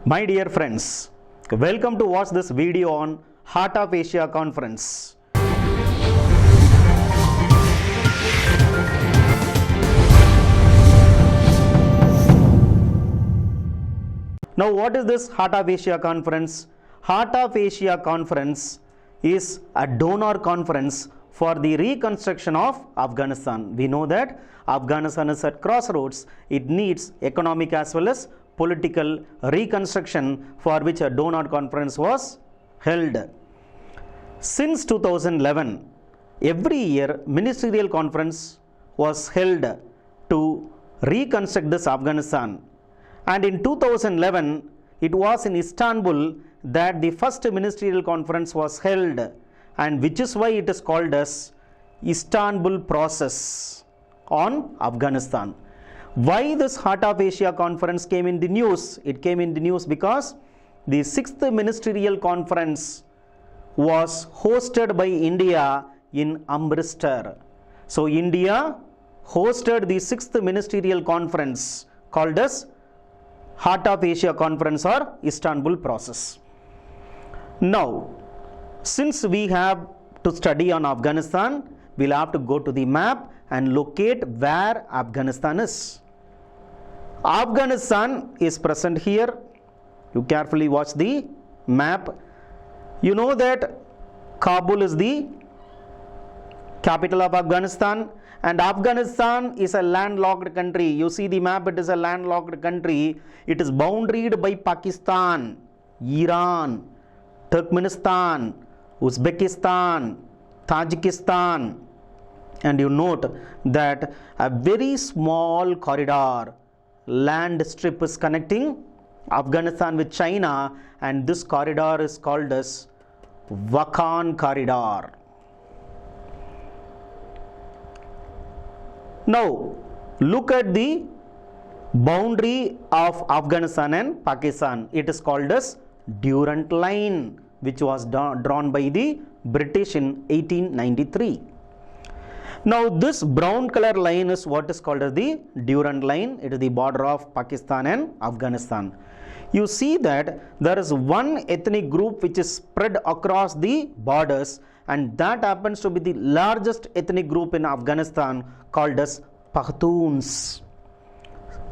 My dear friends, welcome to watch this video on Heart of Asia Conference. Now, what is this Heart of Asia Conference? Heart of Asia Conference is a donor conference for the reconstruction of Afghanistan. We know that Afghanistan is at crossroads. It needs economic as well as political reconstruction, for which a donor conference was held. Since 2011, every year ministerial conference was held to reconstruct this Afghanistan. And in 2011, it was in Istanbul that the first ministerial conference was held, and which is why it is called as Istanbul process on Afghanistan. Why this Heart of Asia conference came in the news? It came in the news because the 6th ministerial conference was hosted by India in Amritsar. So India hosted the 6th ministerial conference called as Heart of Asia Conference or Istanbul process. Now, since we have to study on Afghanistan, we'll have to go to the map and locate where Afghanistan is. Afghanistan is present here. You carefully watch the map. You know that Kabul is the capital of Afghanistan, and Afghanistan is a landlocked country. You see the map, it is a landlocked country. It is boundaried by Pakistan, Iran, Turkmenistan, Uzbekistan, Tajikistan, and you note that a very small corridor, land strip is connecting Afghanistan with China, and this corridor is called as Wakhan corridor. Now, look at the boundary of Afghanistan and Pakistan. It is called as Durand Line, which was drawn by the British in 1893. Now, this brown color line is what is called as the Durand Line. It is the border of Pakistan and Afghanistan. You see that there is one ethnic group which is spread across the borders, and that happens to be the largest ethnic group in Afghanistan, called as Pakhtuns.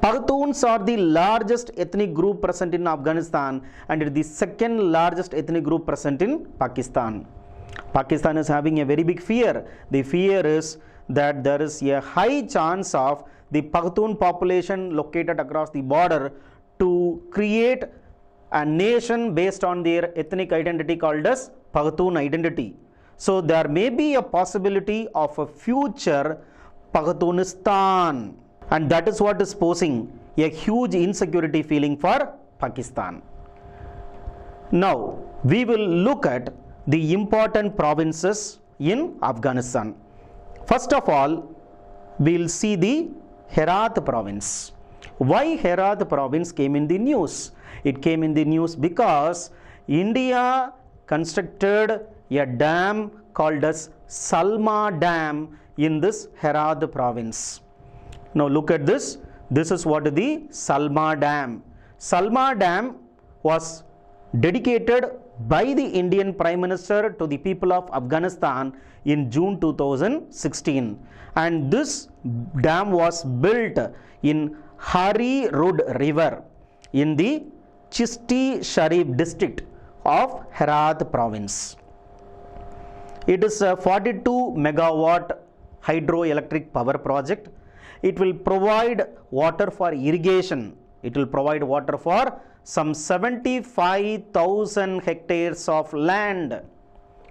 Pakhtuns are the largest ethnic group present in Afghanistan, and it is the second largest ethnic group present in Pakistan. Pakistan is having a very big fear. The fear is that there is a high chance of the Pakhtun population located across the border to create a nation based on their ethnic identity called as Pakhtun identity. So there may be a possibility of a future Pakhtunistan, and that is what is posing a huge insecurity feeling for Pakistan. Now, we will look at the important provinces in Afghanistan. First of all, we will see the Herat province. Why Herat province came in the news? It came in the news because India constructed a dam called as Salma Dam in this Herat province. Now look at this. This is what the Salma Dam. Salma Dam was dedicated by the Indian Prime Minister to the people of Afghanistan in June 2016, and this dam was built in Hari Rud River in the Chisti Sharif district of Herat province. It is a 42 megawatt hydroelectric power project. It will provide water for irrigation. It will provide water for some 75,000 hectares of land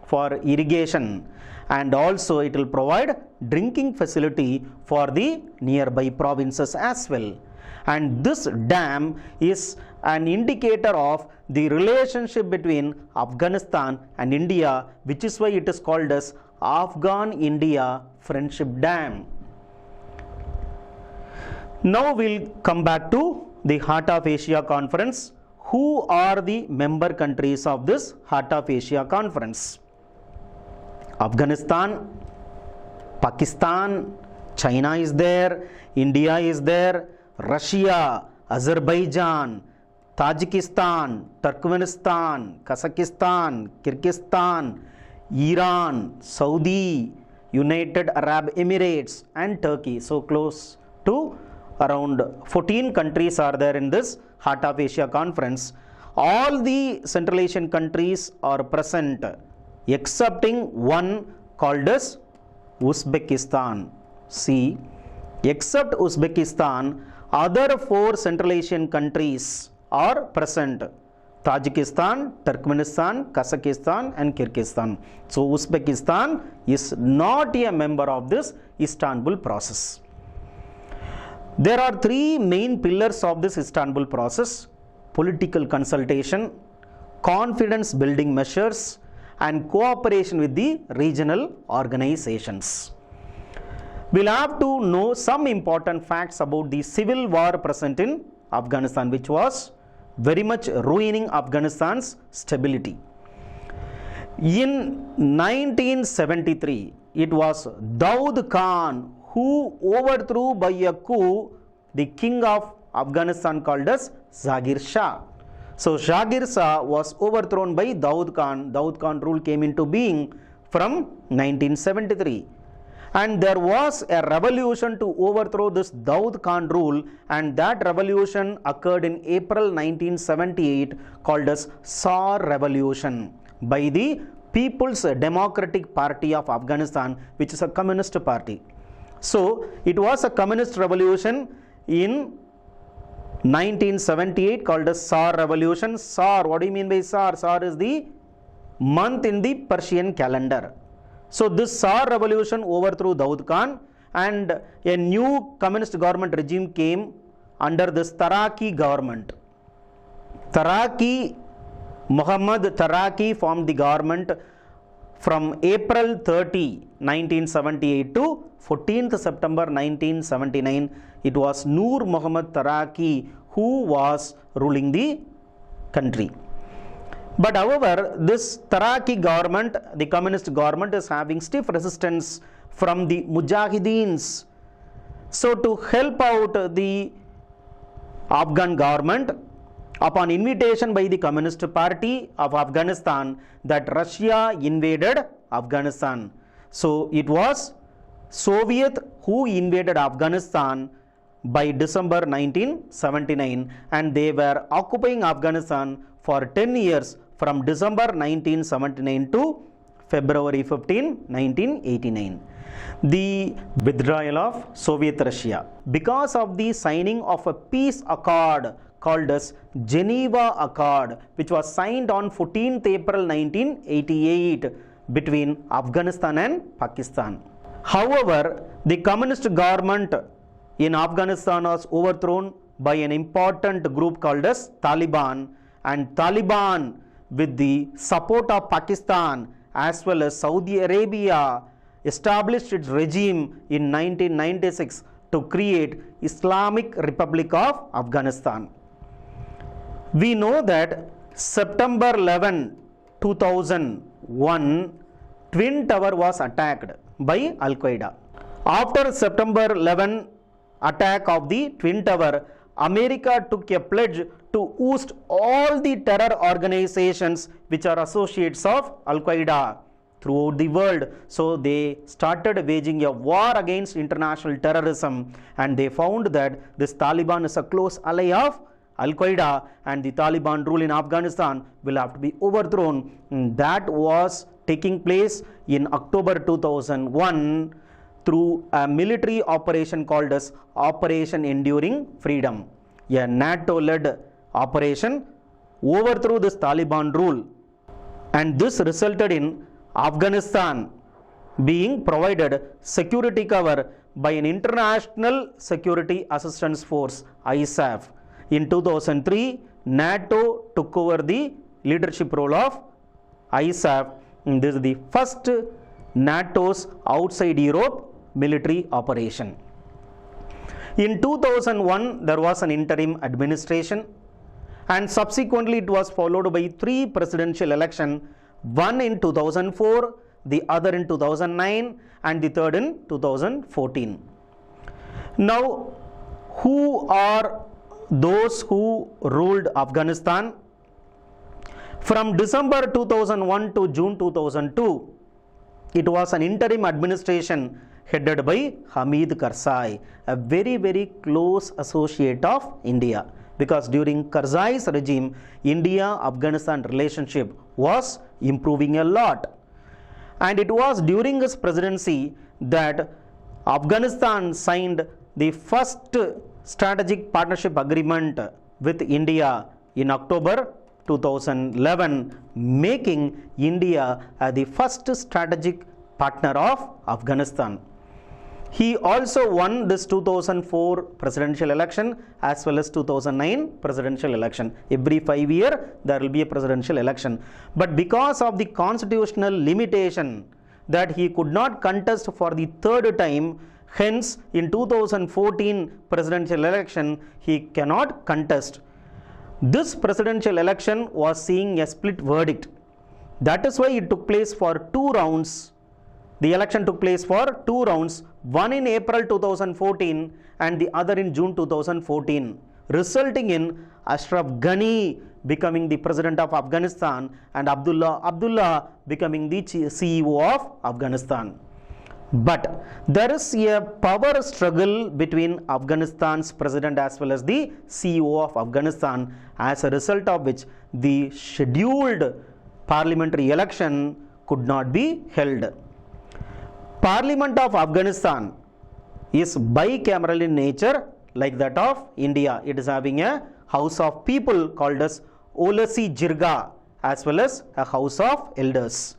for irrigation, and also it will provide drinking facility for the nearby provinces as well. And this dam is an indicator of the relationship between Afghanistan and India, which is why it is called as Afghan-India Friendship Dam. Now we'll come back to the Heart of Asia Conference. Who are the member countries of this Heart of Asia Conference? Afghanistan, Pakistan, China is there, India is there, Russia, Azerbaijan, Tajikistan, Turkmenistan, Kazakhstan, Kyrgyzstan, Iran, Saudi, United Arab Emirates and Turkey. So close to around 14 countries are there in this Heart of Asia conference. All the Central Asian countries are present excepting one called as Uzbekistan. See, except Uzbekistan, other 4 Central Asian countries are present: Tajikistan, Turkmenistan, Kazakhstan and Kyrgyzstan. So Uzbekistan is not a member of this Istanbul process. There are 3 main pillars of this Istanbul process: political consultation, confidence building measures and cooperation with the regional organizations. We'll have to know some important facts about the civil war present in Afghanistan, which was very much ruining Afghanistan's stability. In 1973, it was Daud Khan who overthrew by a coup the king of Afghanistan called as Zahir Shah. So Zahir Shah was overthrown by Daud Khan. Daud Khan rule came into being from 1973. And there was a revolution to overthrow this Daud Khan rule, and that revolution occurred in April 1978 called as Saar Revolution by the People's Democratic Party of Afghanistan, which is a communist party. So it was a communist revolution in 1978 called as Saar Revolution. Saar, what do you mean by Saar? Saar is the month in the Persian calendar. So this Saar revolution overthrew Daud Khan, and a new communist government regime came under this Taraki government. Muhammad Taraki formed the government from April 30, 1978 to 14th September 1979. It was Noor Muhammad Taraki who was ruling the country. But however, this Taraki government, the communist government, is having stiff resistance from the Mujahideens. So to help out the Afghan government, upon invitation by the Communist Party of Afghanistan, that Russia invaded Afghanistan. So it was Soviet who invaded Afghanistan by December 1979, and they were occupying Afghanistan for 10 years from December 1979 to February 15, 1989. The withdrawal of Soviet Russia. Because of the signing of a peace accord called as Geneva Accord, which was signed on 14th April 1988 between Afghanistan and Pakistan. However, the communist government in Afghanistan was overthrown by an important group called as Taliban, and Taliban, with the support of Pakistan as well as Saudi Arabia, established its regime in 1996 to create Islamic Republic of Afghanistan. We know that September 11, 2001, Twin Tower was attacked by Al-Qaeda. After September 11 attack of the Twin Tower, America took a pledge to oust all the terror organizations which are associates of Al-Qaeda throughout the world. So they started waging a war against international terrorism, and they found that this Taliban is a close ally of Al-Qaeda, and the Taliban rule in Afghanistan will have to be overthrown. That was taking place in October 2001 through a military operation called as Operation Enduring Freedom. A NATO-led operation overthrew this Taliban rule, and this resulted in Afghanistan being provided security cover by an International Security Assistance Force, ISAF. In 2003, NATO took over the leadership role of ISAF. This is the first NATO's outside Europe military operation. In 2001, there was an interim administration, and subsequently it was followed by 3 presidential elections, one in 2004, the other in 2009, and the third in 2014. Now, who are those who ruled Afghanistan from December 2001 to June 2002. It was an interim administration headed by Hamid Karzai, a very, very close associate of India. Because during Karzai's regime, India-Afghanistan relationship was improving a lot. And it was during his presidency that Afghanistan signed the first strategic partnership agreement with India in October 2011, making India the first strategic partner of Afghanistan. He also won this 2004 presidential election as well as 2009 presidential election. Every 5 years there will be a presidential election. But because of the constitutional limitation that he could not contest for the third time, hence in 2014 presidential election he cannot contest. This presidential election was seeing a split verdict. That is why it took place for 2 rounds. The election took place for 2 rounds, one in April 2014 and the other in June 2014, resulting in Ashraf Ghani becoming the president of Afghanistan and Abdullah becoming the CEO of Afghanistan. But there is a power struggle between Afghanistan's president as well as the CEO of Afghanistan, as a result of which the scheduled parliamentary election could not be held. Parliament of Afghanistan is bicameral in nature, like that of India. It is having a House of People called as Olasi Jirga as well as a House of Elders.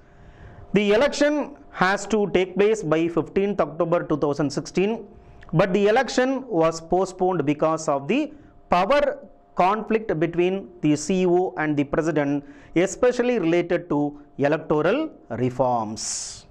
The election has to take place by 15th October 2016, but the election was postponed because of the power conflict between the CEO and the president, especially related to electoral reforms.